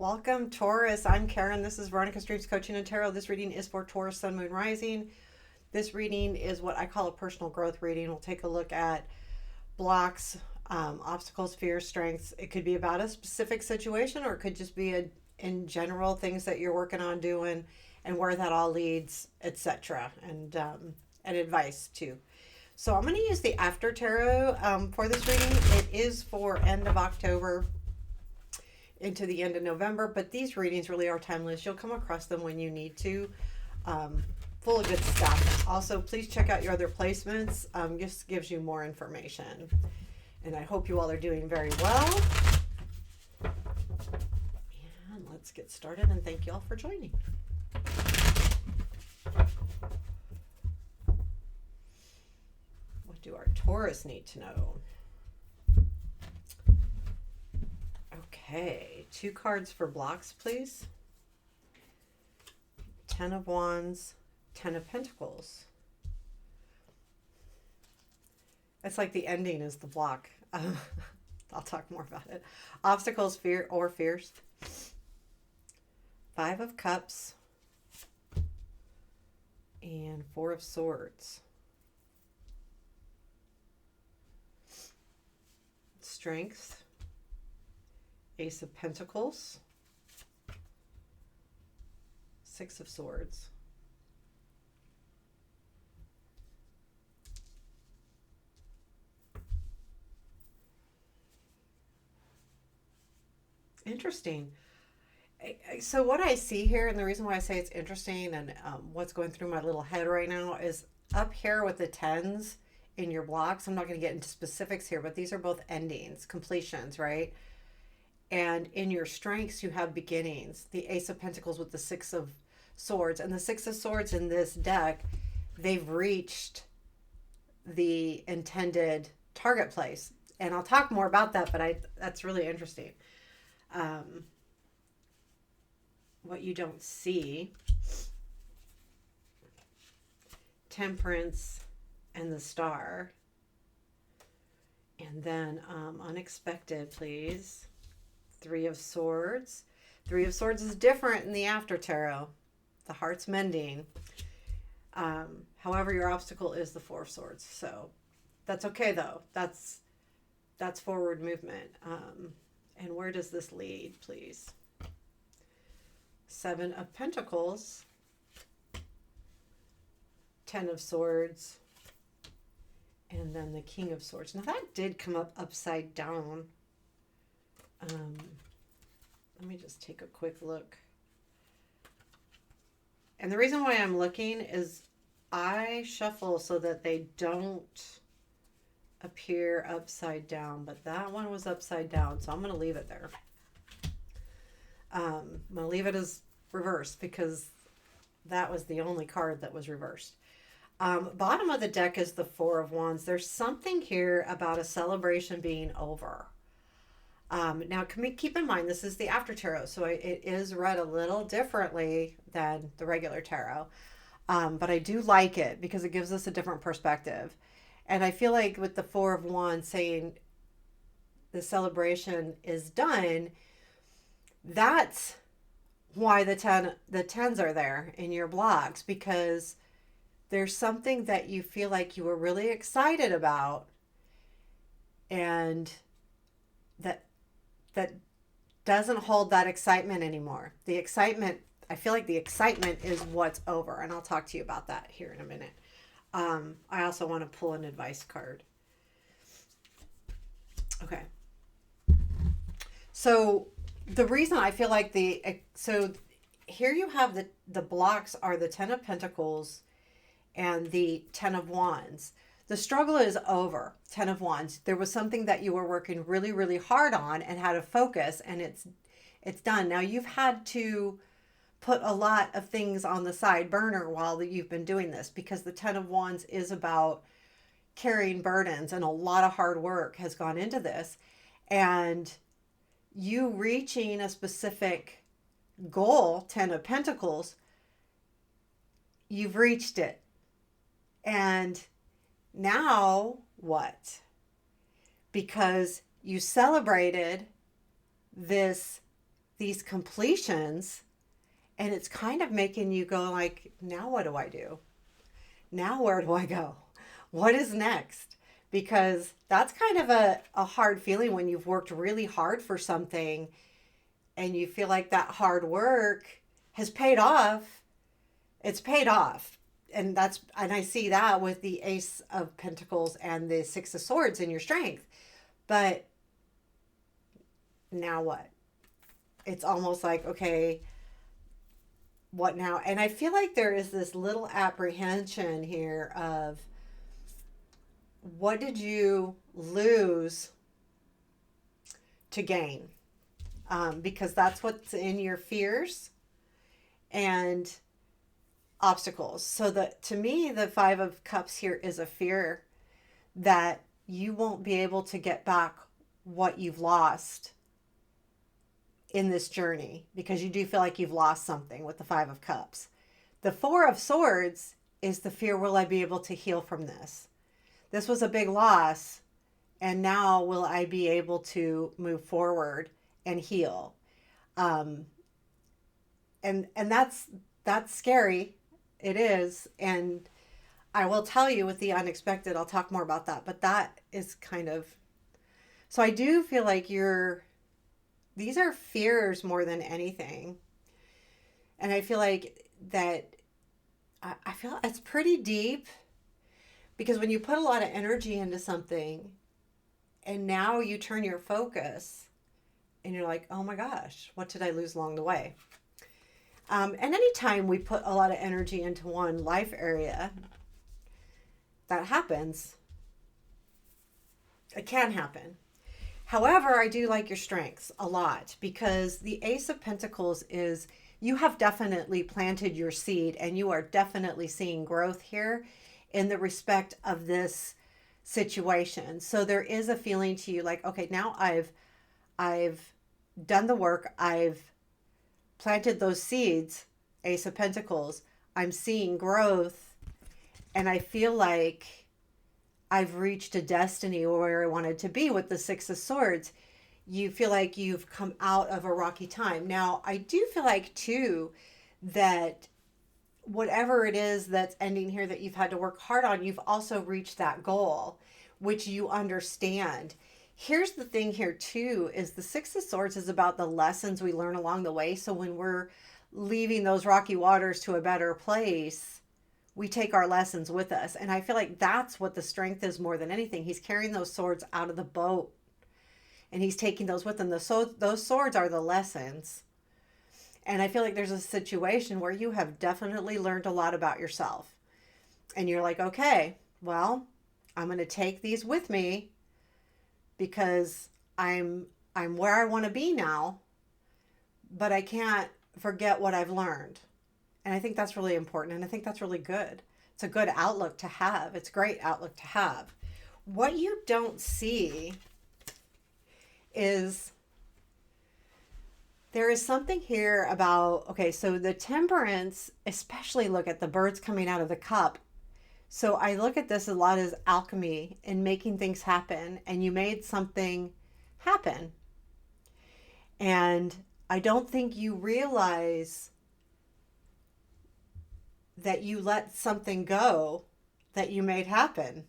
Welcome, Taurus. I'm Karen. This is Veronica's Dreams Coaching and Tarot. This reading is for Taurus, Sun, Moon, Rising. This reading is what I call a personal growth reading. We'll take a look at blocks, obstacles, fears, strengths. It could be about a specific situation, or it could just be in general things that you're working on doing and where that all leads, etc. And advice too. So I'm going to use the After Tarot for this reading. It is for end of October into the end of November, but these readings really are timeless. You'll come across them when you need to. Full of good stuff. Also, please check out your other placements. Just gives you more information. And I hope you all are doing very well. And let's get started, and thank you all for joining. What do our Taurus need to know? Okay, 2 cards for blocks, please. 10 of Wands, 10 of Pentacles. It's like the ending is the block. I'll talk more about it. Obstacles, fear, or fears. 5 of Cups. And 4 of Swords. Strength. Ace of Pentacles, 6 of Swords. Interesting. So what I see here, and the reason why I say it's interesting and what's going through my little head right now is up here with the 10s in your blocks. I'm not going to get into specifics here, but these are both endings, completions, right? And in your strengths, you have beginnings. The Ace of Pentacles with the 6 of Swords. And the 6 of Swords in this deck, they've reached the intended target place. And I'll talk more about that, but that's really interesting. What you don't see. Temperance and the Star. And then unexpected, please. 3 of Swords. 3 of Swords is different in the After Tarot. The heart's mending. However, your obstacle is the 4 of Swords. So that's okay, though. That's forward movement. And where does this lead, please? 7 of Pentacles. 10 of Swords. And then the King of Swords. Now, that did come up upside down. Let me just take a quick look. And the reason why I'm looking is I shuffle so that they don't appear upside down, but that one was upside down, so I'm going to leave it there. I'm going to leave it as reversed because that was the only card that was reversed. Bottom of the deck is the 4 of Wands. There's something here about a celebration being over. Now, keep in mind, this is the After Tarot, so it is read a little differently than the regular tarot. But I do like it because it gives us a different perspective. And I feel like with the 4 of Wands saying the celebration is done, that's why the 10s are there in your blocks, because there's something that you feel like you were really excited about, and that doesn't hold that excitement anymore. The excitement, I feel like the excitement is what's over, and I'll talk to you about that here in a minute. I also want to pull an advice card. Okay. So the reason I feel like so here you have the blocks are the 10 of Pentacles and the 10 of Wands. The struggle is over. 10 of Wands. There was something that you were working really, really hard on and had a focus, and it's done. Now you've had to put a lot of things on the side burner while you've been doing this, because the 10 of Wands is about carrying burdens, and a lot of hard work has gone into this. And you reaching a specific goal, 10 of Pentacles, you've reached it. And now what? Because you celebrated these these completions, and it's kind of making you go like, now what do I do? Now where do I go? What is next? Because that's kind of a hard feeling when you've worked really hard for something and you feel like that hard work has paid off. It's paid off. And I see that with the Ace of Pentacles and the Six of Swords in your strength. But now what? It's almost like, okay, what now? And I feel like there is this little apprehension here of, what did you lose to gain? Because that's what's in your fears and obstacles. So to me, the Five of Cups here is a fear that you won't be able to get back what you've lost in this journey, because you do feel like you've lost something with the Five of Cups. The Four of Swords is the fear, will I be able to heal from this? This was a big loss, and now will I be able to move forward and heal? And that's scary. It is. And I will tell you, with the unexpected, I'll talk more about that, but that is kind of, so I do feel like these are fears more than anything. And I feel like I feel it's pretty deep, because when you put a lot of energy into something and now you turn your focus and you're like, oh my gosh, what did I lose along the way? And anytime we put a lot of energy into one life area, that happens. It can happen. However, I do like your strengths a lot, because the Ace of Pentacles is, you have definitely planted your seed and you are definitely seeing growth here in the respect of this situation. So there is a feeling to you like, okay, now I've done the work. I've planted those seeds, Ace of Pentacles. I'm seeing growth, and I feel like I've reached a destiny where I wanted to be with the Six of Swords. You feel like you've come out of a rocky time. Now, I do feel like too that whatever it is that's ending here that you've had to work hard on, you've also reached that goal, which you understand. Here's the thing here too, is the Six of Swords is about the lessons we learn along the way. So when we're leaving those rocky waters to a better place, we take our lessons with us. And I feel like that's what the strength is more than anything. He's carrying those swords out of the boat and he's taking those with him. Those swords are the lessons. And I feel like there's a situation where you have definitely learned a lot about yourself. And you're like, okay, well, I'm going to take these with me because I'm where I want to be now, but I can't forget what I've learned. And I think that's really important. And I think that's really good. It's a good outlook to have. It's a great outlook to have. What you don't see is there is something here about, okay, so the Temperance, especially look at the birds coming out of the cup. So I look at this a lot as alchemy and making things happen, and you made something happen. And I don't think you realize that you let something go that you made happen.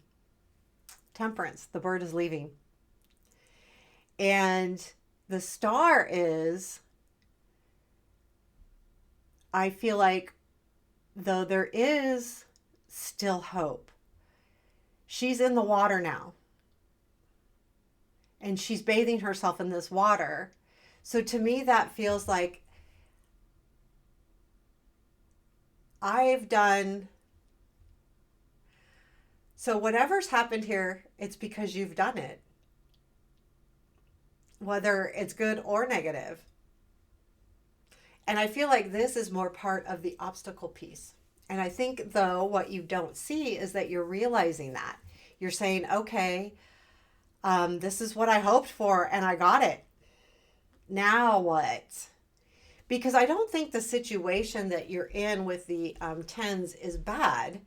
Temperance, the bird is leaving. And the Star is, I feel like, though there is still hope, she's in the water now. And she's bathing herself in this water. So to me, that feels like I've done. So whatever's happened here, it's because you've done it. Whether it's good or negative. And I feel like this is more part of the obstacle piece. And I think, though, what you don't see is that you're realizing that. You're saying, okay, this is what I hoped for and I got it. Now what? Because I don't think the situation that you're in with the tens is bad.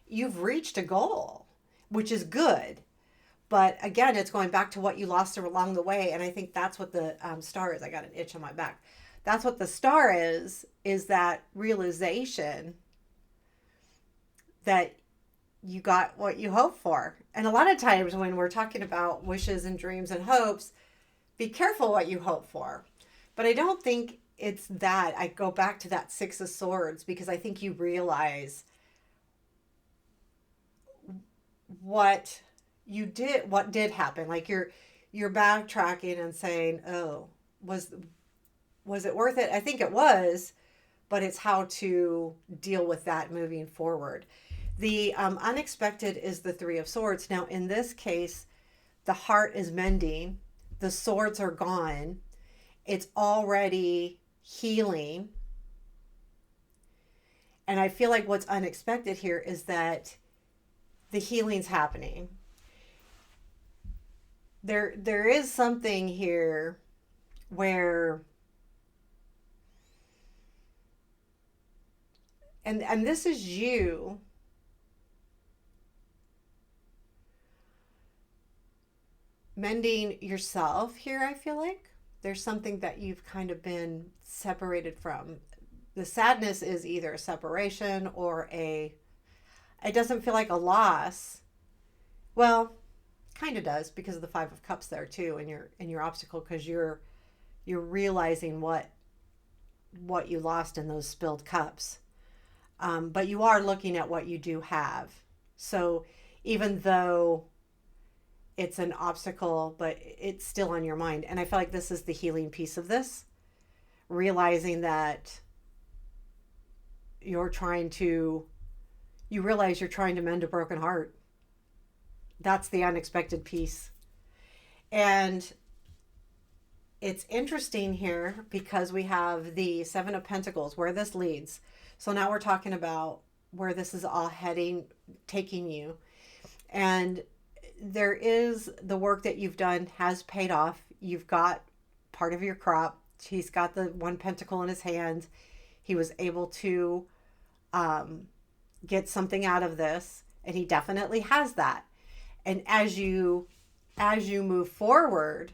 You've reached a goal, which is good. But again, it's going back to what you lost along the way. And I think that's what the Star is. I got an itch on my back. That's what the star is that realization that you got what you hoped for. And a lot of times when we're talking about wishes and dreams and hopes, be careful what you hope for. But I don't think it's that. I go back to that Six of Swords because I think you realize what what did happen. Like you're backtracking and saying, "Oh, was it worth it?" I think it was, but it's how to deal with that moving forward. The unexpected is the Three of Swords. Now, in this case, the heart is mending, the swords are gone, it's already healing. And I feel like what's unexpected here is that the healing's happening. There is something here where and this is you mending yourself here. I feel like there's something that you've kind of been separated from. The sadness is either a separation or it doesn't feel like a loss. Well, kind of does because of the Five of Cups there too, and your obstacle, because you're realizing what you lost in those spilled cups. But you are looking at what you do have. So even though it's an obstacle, but it's still on your mind. And I feel like this is the healing piece of this, realizing that you realize you're trying to mend a broken heart. That's the unexpected piece. And it's interesting here because we have the Seven of Pentacles, where this leads. So now we're talking about where this is all heading, taking you. And there is the work that you've done has paid off. You've got part of your crop. He's got the one pentacle in his hand. He was able to get something out of this, and he definitely has that. And as you move forward,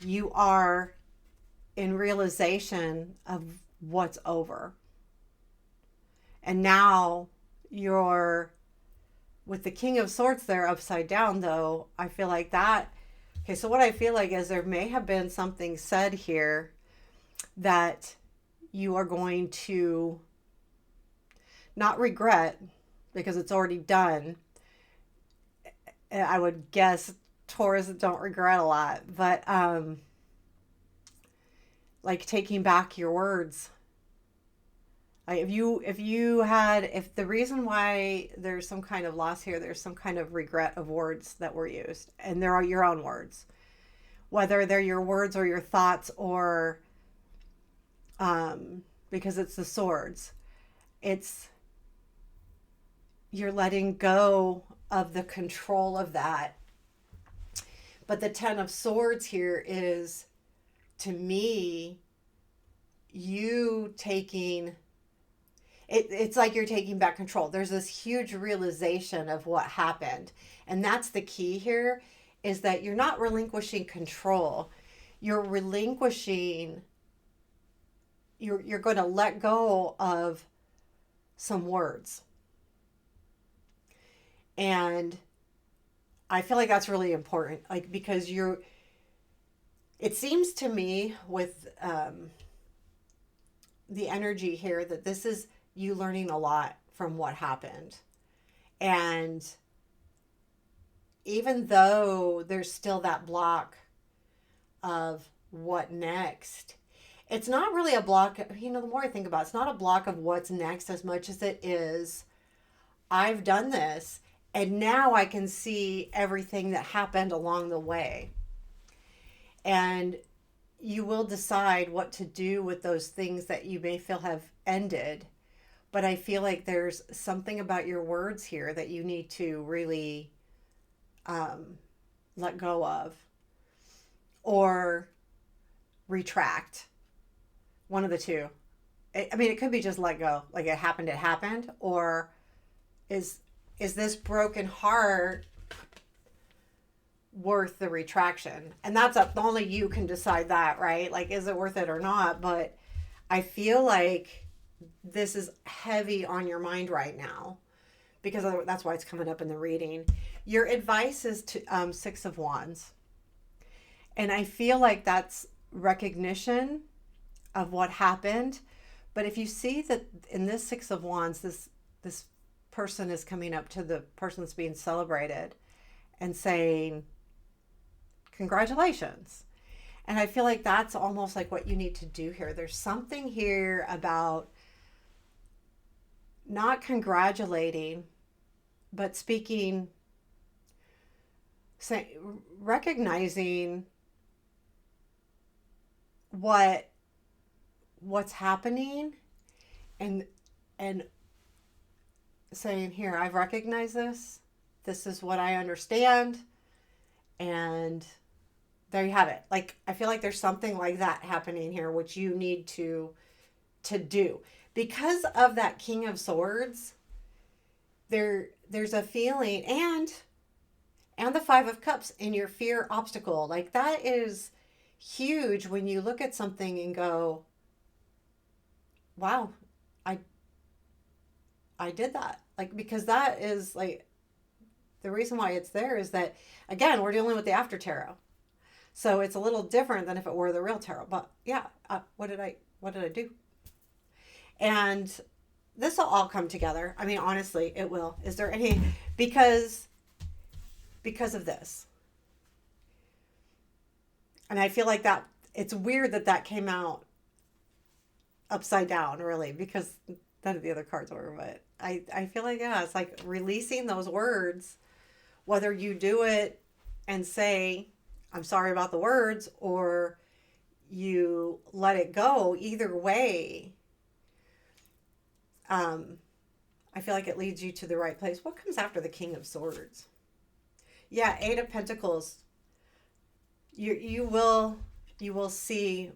you are in realization of what's over. And now you're with the King of Swords there upside down, though. I feel like that. Okay, so what I feel like is there may have been something said here that you are going to not regret because it's already done. I would guess Taurus don't regret a lot, but like taking back your words. Like if the reason why there's some kind of loss here, there's some kind of regret of words that were used, and there are your own words, whether they're your words or your thoughts, or because it's the swords, you're letting go of the control of that. But the Ten of Swords here is, to me, you taking it's like you're taking back control. There's this huge realization of what happened. And that's the key here, is that you're not relinquishing control. You're relinquishing, you're going to let go of some words. And I feel like that's really important, like, because it seems to me with the energy here that this is you learning a lot from what happened. And even though there's still that block of what next, it's not really a block. The more I think about it, it's not a block of what's next as much as it is, I've done this, and now I can see everything that happened along the way. And you will decide what to do with those things that you may feel have ended. But I feel like there's something about your words here that you need to really let go of or retract. One of the two. It could be just let go. Like it happened. Or is this broken heart worth the retraction. And that's up, only you can decide that, right? Like, is it worth it or not? But I feel like this is heavy on your mind right now because that's why it's coming up in the reading. Your advice is to 6 of Wands. And I feel like that's recognition of what happened. But if you see that in this 6 of Wands, this person is coming up to the person that's being celebrated and saying, congratulations. And I feel like that's almost like what you need to do here. There's something here about not congratulating, but speaking, recognizing what's happening, and saying, here, I've recognized this. This is what I understand. And there you have it. Like, I feel like there's something like that happening here, which you need to do. Because of that King of Swords, there's a feeling, and the 5 of Cups in your fear obstacle. Like, that is huge when you look at something and go, wow, I did that. Like, because that is like, the reason why it's there is that, again, we're dealing with the after tarot. So it's a little different than if it were the real tarot. But yeah, what did I do? And this will all come together. I mean, honestly, it will. Is there any, because of this. And I feel like that it's weird that came out upside down, really, because none of the other cards were. But I feel like, yeah, it's like releasing those words, whether you do it and say, I'm sorry about the words, or you let it go. Either way, I feel like it leads you to the right place. What comes after the King of Swords? Yeah, 8 of Pentacles. You will see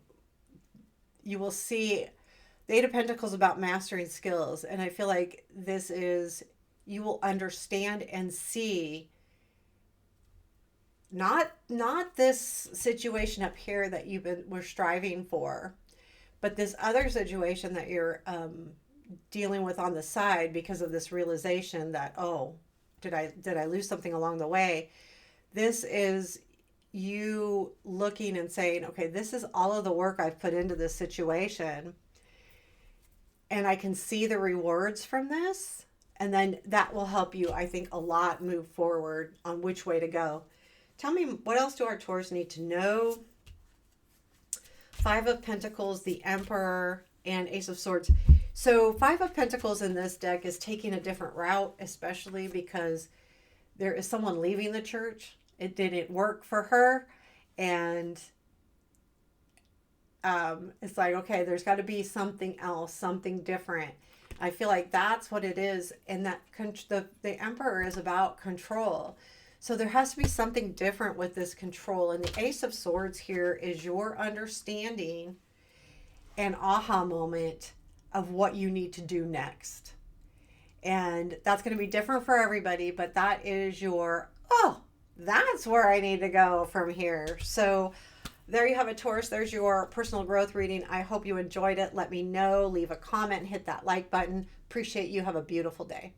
the 8 of Pentacles about mastering skills, and I feel like this is, you will understand and see not this situation up here that we're striving for, but this other situation that you're dealing with on the side because of this realization that, oh, did I lose something along the way? This is you looking and saying, okay, this is all of the work I've put into this situation, and I can see the rewards from this. And then that will help you, I think, a lot move forward on which way to go. Tell me, what else do our Taurus need to know? 5 of Pentacles, the Emperor, and Ace of Swords. So 5 of Pentacles in this deck is taking a different route, especially because there is someone leaving the church. It didn't work for her. And it's like, okay, there's got to be something else, something different. I feel like that's what it is. And that the Emperor is about control. So there has to be something different with this control. And the Ace of Swords here is your understanding and aha moment of what you need to do next. And that's going to be different for everybody, but that is your, oh, that's where I need to go from here. So there you have it, Taurus. There's your personal growth reading. I hope you enjoyed it. Let me know. Leave a comment. Hit that like button. Appreciate you. Have a beautiful day.